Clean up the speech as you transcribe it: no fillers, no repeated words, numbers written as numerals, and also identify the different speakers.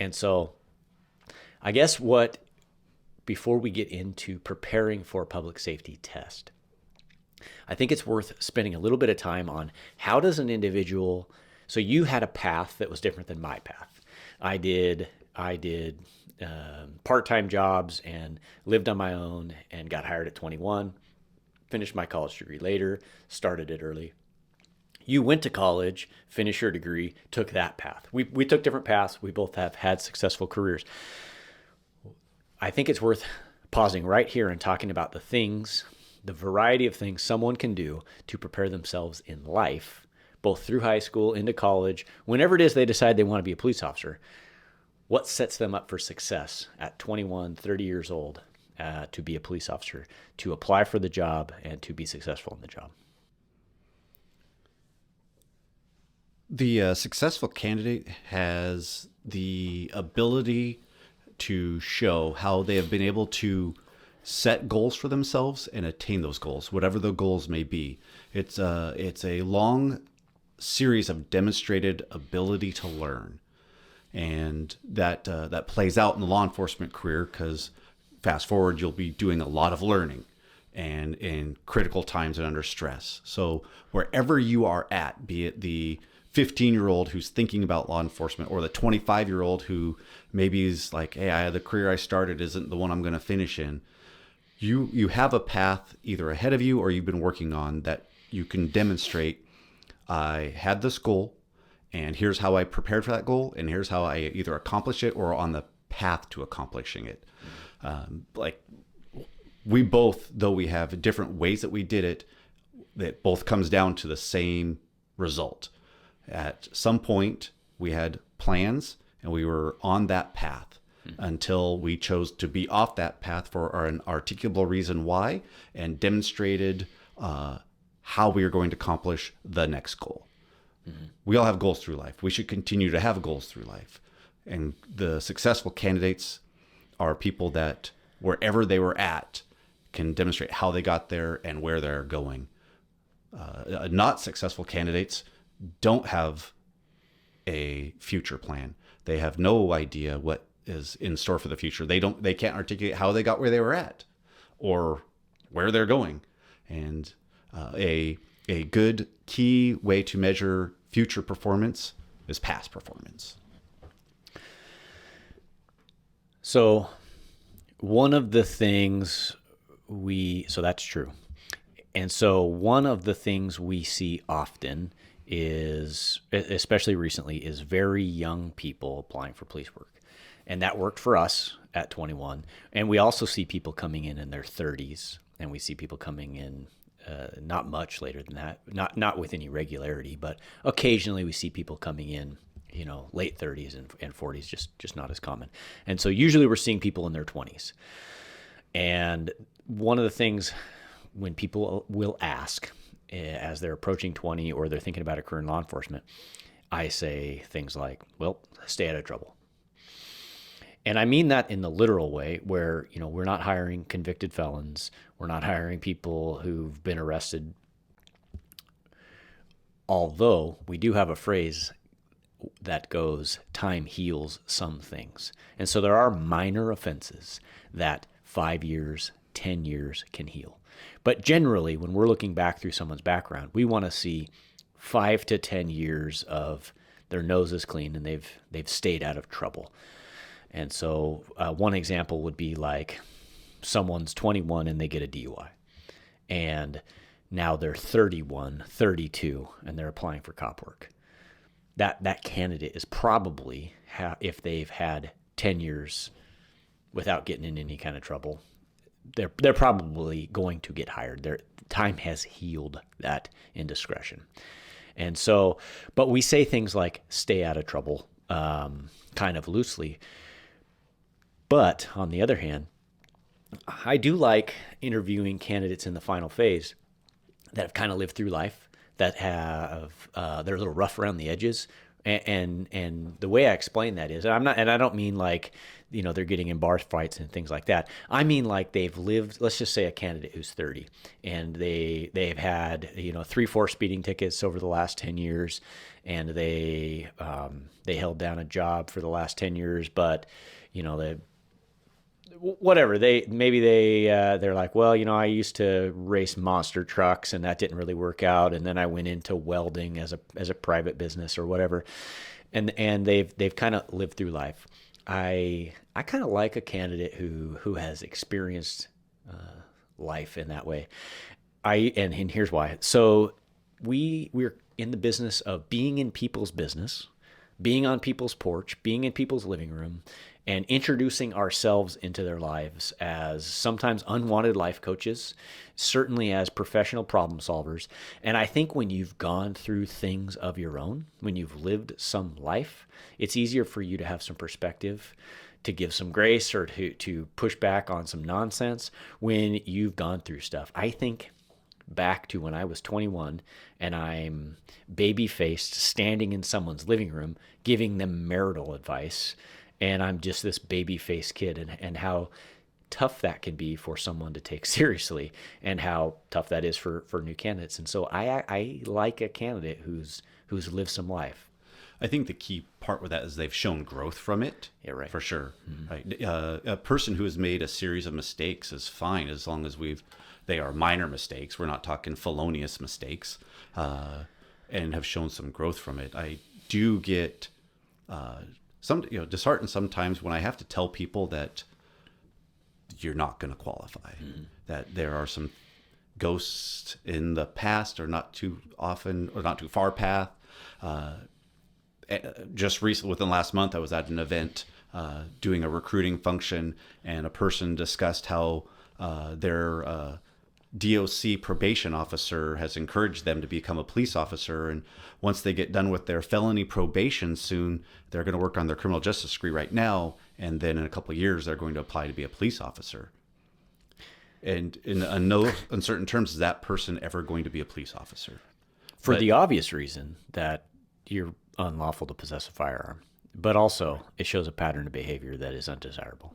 Speaker 1: And so I guess before we get into preparing for a public safety test, I think it's worth spending a little bit of time on how does an individual, so you had a path that was different than my path. I did part-time jobs and lived on my own and got hired at 21, finished my college degree later, started it early. You went to college, finished your degree, took that path. We took different paths. We both have had successful careers. I think it's worth pausing right here and talking about the variety of things someone can do to prepare themselves in life, both through high school, into college, whenever it is they decide they want to be a police officer. What sets them up for success at 21, 30 years old to be a police officer, to apply for the job, and to be successful in the job?
Speaker 2: The successful candidate has the ability to show how they have been able to set goals for themselves and attain those goals, whatever the goals may be. It's a long series of demonstrated ability to learn, and that plays out in the law enforcement career, because fast forward, you'll be doing a lot of learning and in critical times and under stress. So wherever you are at, be it the 15-year-old who's thinking about law enforcement, or the 25-year-old who maybe is like, hey, the career I started isn't the one I'm going to finish in. You have a path either ahead of you or you've been working on that you can demonstrate. I had this goal, and here's how I prepared for that goal, and here's how I either accomplished it or on the path to accomplishing it. Like we both, though we have different ways that we did it, that both comes down to the same result. At some point, we had plans and we were on that path until we chose to be off that path for an articulable reason why, and demonstrated how we are going to accomplish the next goal. We all have goals through life. We should continue to have goals through life. And the successful candidates are people that, wherever they were at, can demonstrate how they got there and where they're going. Not successful candidates don't have a future plan. They have no idea what is in store for the future. They can't articulate how they got where they were at or where they're going. And a good key way to measure future performance is past performance.
Speaker 1: So one of the things so that's true. And so one of the things we see often is, especially recently, is very young people applying for police work. And that worked for us at 21. And we also see people coming in their 30s, and we see people coming in not much later than that, not with any regularity, but occasionally we see people coming in, late 30s and 40s, just not as common. And so usually we're seeing people in their 20s. And one of the things when people will ask, as they're approaching 20 or they're thinking about a career in law enforcement, I say things like, well, stay out of trouble. And I mean that in the literal way where, we're not hiring convicted felons. We're not hiring people who've been arrested. Although we do have a phrase that goes, time heals some things. And so there are minor offenses that 5 years, 10 years can heal. But generally, when we're looking back through someone's background, we want to see 5 to 10 years of their nose is clean and they've stayed out of trouble. And so one example would be like someone's 21 and they get a DUI. And now they're 31, 32, and they're applying for cop work. That candidate is probably, if they've had 10 years without getting in any kind of trouble, they're probably going to get hired. Their time has healed that indiscretion. And so, but we say things like stay out of trouble kind of loosely. But on the other hand, I do like interviewing candidates in the final phase that have kind of lived through life, that have they're a little rough around the edges, And the way I explain that is, and I don't mean like, they're getting in bar fights and things like that. I mean like they've lived. Let's just say a candidate who's 30, and they've had 3-4 speeding tickets over the last 10 years, and they held down a job for the last 10 years, but they whatever they're like, well, I used to race monster trucks and that didn't really work out, and then I went into welding as a private business or whatever, and they've kind of lived through life. I kind of like a candidate who has experienced life in that way. And here's why. So we're in the business of being in people's business, being on people's porch, being in people's living room, and introducing ourselves into their lives as sometimes unwanted life coaches, certainly as professional problem solvers. And I think when you've gone through things of your own, when you've lived some life, it's easier for you to have some perspective, to give some grace, or to push back on some nonsense when you've gone through stuff. I think back to when I was 21 and I'm baby faced standing in someone's living room giving them marital advice, and I'm just this baby faced kid, and how tough that can be for someone to take seriously, and how tough that is for new candidates. And so I like a candidate who's lived some life.
Speaker 2: I think the key part with that is they've shown growth from it.
Speaker 1: Yeah, right.
Speaker 2: For sure. Right. A person who has made a series of mistakes is fine as long as they are minor mistakes. We're not talking felonious mistakes, and have shown some growth from it. I do get disheartened sometimes when I have to tell people that you're not going to qualify, that there are some ghosts in the past, or not too often or not too far path. Just recently, within the last month, I was at an event doing a recruiting function, and a person discussed how their DOC probation officer has encouraged them to become a police officer. And once they get done with their felony probation soon, they're going to work on their criminal justice degree right now. And then in a couple of years, they're going to apply to be a police officer. And in no uncertain terms, is that person ever going to be a police officer?
Speaker 1: For the obvious reason that you're unlawful to possess a firearm, but also it shows a pattern of behavior that is undesirable.